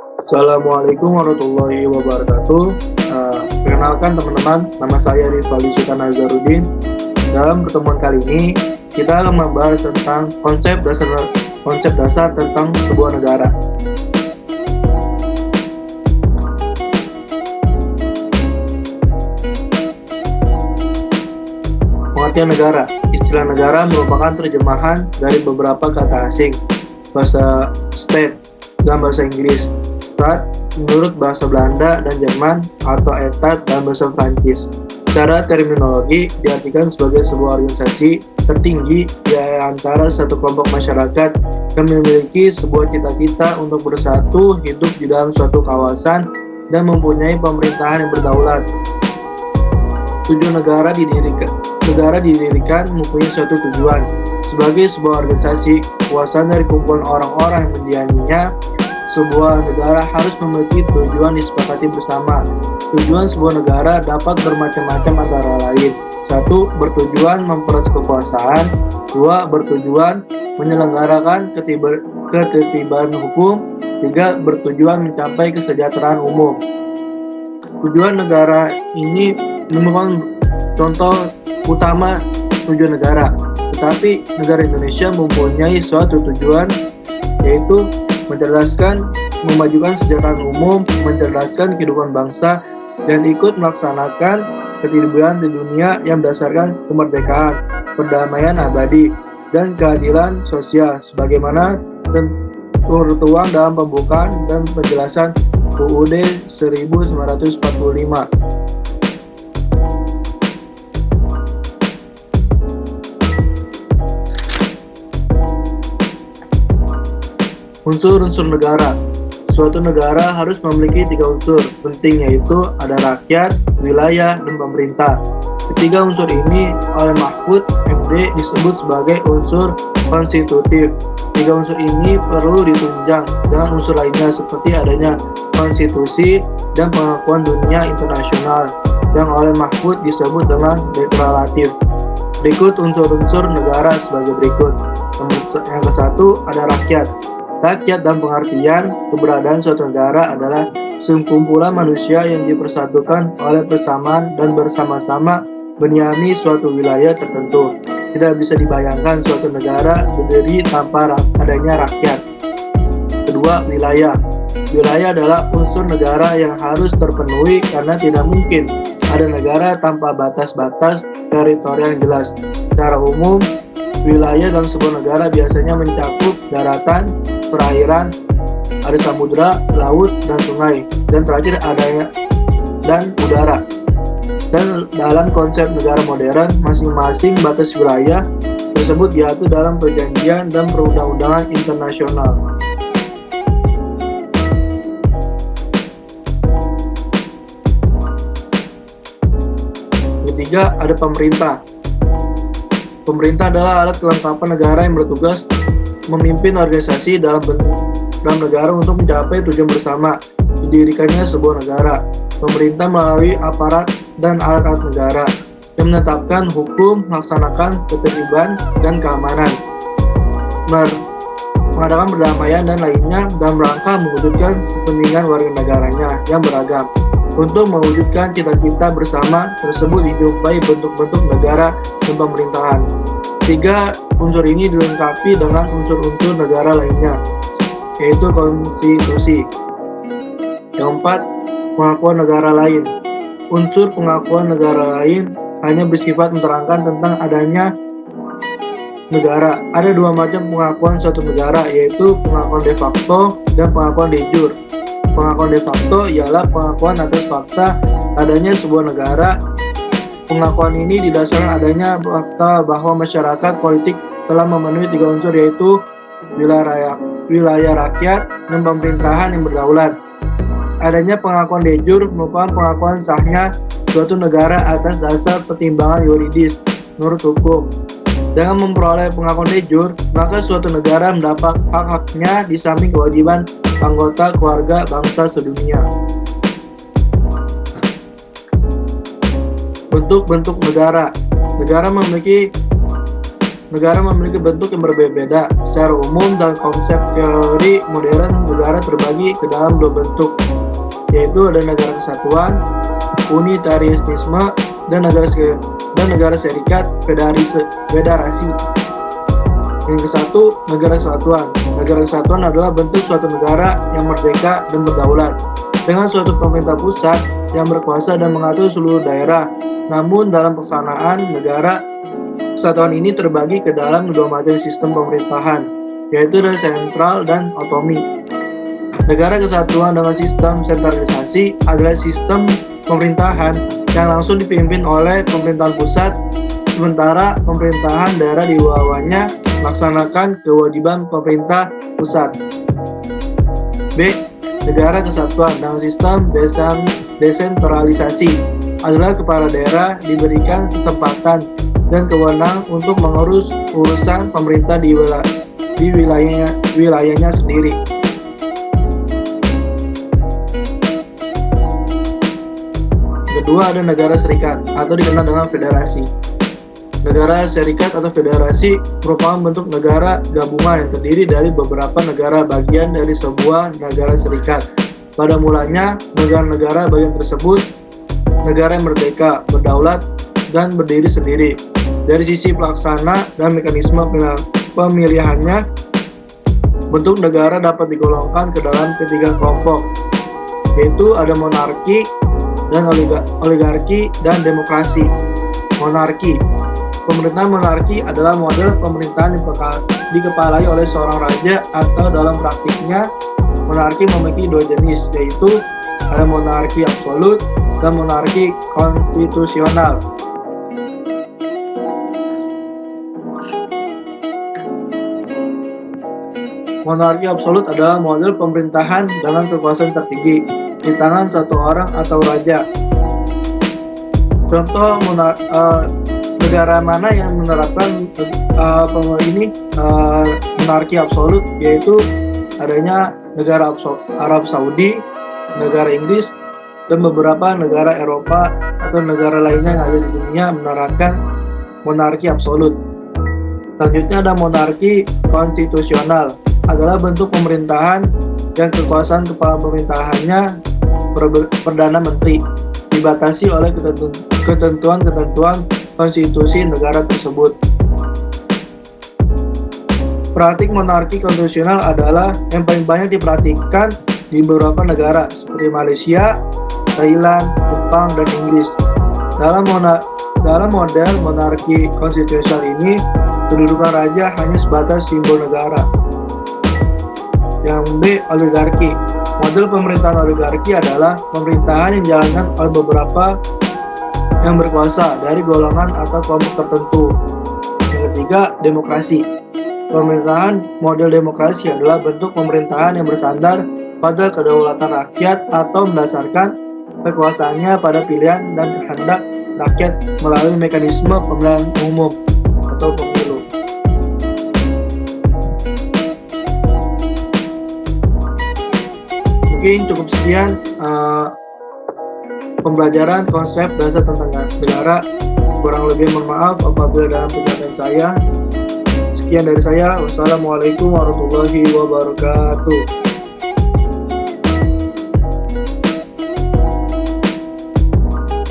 Assalamualaikum warahmatullahi wabarakatuh. Perkenalkan teman-teman, nama saya Rizwali Sultan Nazarudin. Dalam pertemuan kali ini, kita akan membahas tentang konsep dasar tentang sebuah negara. Pengertian negara. Istilah negara merupakan terjemahan dari beberapa kata asing, bahasa state dan bahasa Inggris, Staat menurut bahasa Belanda dan Jerman, atau Etat dalam bahasa Prancis. Secara terminologi diartikan sebagai sebuah organisasi tertinggi di antara satu kelompok masyarakat yang memiliki sebuah cita-cita untuk bersatu hidup di dalam suatu kawasan dan mempunyai pemerintahan yang berdaulat. Tujuan negara didirikan mempunyai suatu tujuan. Sebagai sebuah organisasi, kekuasaan dari kumpulan orang-orang yang mendiaminya, sebuah negara harus memiliki tujuan disepakati bersama. Tujuan sebuah negara dapat bermacam-macam antara lain. 1. Bertujuan mempereras kekuasaan. 2. Bertujuan menyelenggarakan ketertiban hukum. 3. Bertujuan mencapai kesejahteraan umum. Tujuan negara ini merupakan contoh utama tujuan negara. Tetapi negara Indonesia mempunyai suatu tujuan, yaitu mencerdaskan, memajukan kesejahteraan umum, mencerdaskan kehidupan bangsa, dan ikut melaksanakan ketertiban di dunia yang berdasarkan kemerdekaan, perdamaian abadi, dan keadilan sosial, sebagaimana tertuang dalam pembukaan dan penjelasan UUD 1945. Unsur-unsur negara. Suatu negara harus memiliki 3 unsur penting, yaitu ada rakyat, wilayah, dan pemerintah. Ketiga unsur ini oleh Mahfud MD disebut sebagai unsur konstitutif. 3 unsur ini perlu ditunjang dengan unsur lainnya seperti adanya konstitusi dan pengakuan dunia internasional yang oleh Mahfud disebut dengan deklaratif. Berikut unsur-unsur negara sebagai berikut. Yang ke-1 ada rakyat. Rakyat dan pengertian keberadaan suatu negara adalah sekumpulan manusia yang dipersatukan oleh persamaan dan bersama-sama mendiami suatu wilayah tertentu. Tidak bisa dibayangkan suatu negara berdiri tanpa adanya rakyat. Kedua, wilayah. Wilayah adalah unsur negara yang harus terpenuhi karena tidak mungkin ada negara tanpa batas-batas teritorial yang jelas. Secara umum, wilayah dalam sebuah negara biasanya mencakup daratan, perairan, ada samudra, laut, dan sungai, dan terakhir adanya dan udara. Dan dalam konsep negara modern, masing-masing batas wilayah tersebut diatur dalam perjanjian dan perundang-undangan internasional. Ketiga, ada pemerintah. Pemerintah adalah alat kelengkapan negara yang bertugas memimpin organisasi dalam negara untuk mencapai tujuan bersama didirikannya sebuah negara. Pemerintah melalui aparat dan alat-alat negara yang menetapkan hukum, melaksanakan ketertiban dan keamanan, mengadakan perdamaian dan lainnya dalam rangka mewujudkan kepentingan warga negaranya yang beragam. Untuk mewujudkan cita-cita bersama tersebut dijumpai bentuk-bentuk negara dan pemerintahan. 3 unsur ini dilengkapi dengan unsur-unsur negara lainnya, yaitu konstitusi. Yang 4, pengakuan negara lain. Unsur pengakuan negara lain hanya bersifat menerangkan tentang adanya negara. Ada 2 macam pengakuan suatu negara, yaitu pengakuan de facto dan pengakuan de jure. Pengakuan de facto ialah pengakuan atas fakta adanya sebuah negara. Pengakuan ini didasarkan adanya fakta bahwa masyarakat politik telah memenuhi 3 unsur, yaitu wilayah rakyat dan pemerintahan yang berdaulat. Adanya pengakuan de jure merupakan pengakuan sahnya suatu negara atas dasar pertimbangan yuridis menurut hukum. Dengan memperoleh pengakuan de jure, maka suatu negara mendapat hak-haknya di samping kewajiban anggota keluarga bangsa sedunia. Bentuk-bentuk negara. Negara memiliki negara memiliki bentuk yang berbeda. Secara umum, dalam konsep teori modern, negara terbagi ke dalam dua bentuk, yaitu ada negara kesatuan, unitarisme, dan negara serikat, federasi. Yang kesatu, negara kesatuan. Negara kesatuan adalah bentuk suatu negara yang merdeka dan berdaulat, dengan suatu pemerintah pusat yang berkuasa dan mengatur seluruh daerah. Namun dalam pelaksanaan, negara kesatuan ini terbagi ke dalam dua macam sistem pemerintahan, yaitu ada sentral dan otonomi. Negara kesatuan dengan sistem sentralisasi adalah sistem pemerintahan yang langsung dipimpin oleh pemerintahan pusat, sementara pemerintahan daerah di bawahnya melaksanakan kewajiban pemerintah pusat. B. Negara kesatuan dengan sistem desentralisasi adalah kepala daerah diberikan kesempatan dan kewenangan untuk mengurus urusan pemerintah di wilayahnya sendiri. Kedua ada negara serikat atau dikenal dengan federasi. Negara serikat atau federasi merupakan bentuk negara gabungan yang terdiri dari beberapa negara bagian dari sebuah negara serikat. Pada mulanya, negara-negara bagian tersebut negara yang merdeka, berdaulat, dan berdiri sendiri. Dari sisi pelaksana dan mekanisme pemilihannya, bentuk negara dapat digolongkan ke dalam ketiga kelompok, yaitu ada monarki dan oligarki dan demokrasi. Monarki. Pemerintahan monarki adalah model pemerintahan yang dikepalai oleh seorang raja, atau dalam praktiknya monarki memiliki dua jenis, yaitu ada monarki absolut dan monarki konstitusional. Monarki absolut adalah model pemerintahan dengan kekuasaan tertinggi di tangan satu orang atau raja. Contoh negara mana yang menerapkan monarki absolut, yaitu adanya negara Arab Saudi, negara Inggris, dan beberapa negara Eropa atau negara lainnya yang ada di dunia menerapkan monarki absolut. Selanjutnya ada monarki konstitusional, adalah bentuk pemerintahan yang kekuasaan kepala pemerintahannya Perdana Menteri, dibatasi oleh ketentuan-ketentuan konstitusi negara tersebut. Praktik monarki konstitusional adalah yang paling banyak diperhatikan di beberapa negara seperti Malaysia, Thailand, Jepang, dan Inggris. Dalam model monarki konstitusional ini, kedudukan raja hanya sebatas simbol negara. Yang B. Oligarki. Model pemerintahan oligarki adalah pemerintahan yang dijalankan oleh beberapa yang berkuasa dari golongan atau kelompok tertentu. Yang ketiga, demokrasi. Pemerintahan model demokrasi adalah bentuk pemerintahan yang bersandar pada kedaulatan rakyat atau mendasarkan kekuasaannya pada pilihan dan kehendak rakyat melalui mekanisme pemilihan umum atau pemilu. Mungkin cukup sekian pembelajaran konsep dasar tentang negara. Kurang lebih mohon maaf apabila dalam penjelasan saya. Sekian dari saya. Wassalamualaikum warahmatullahi wabarakatuh.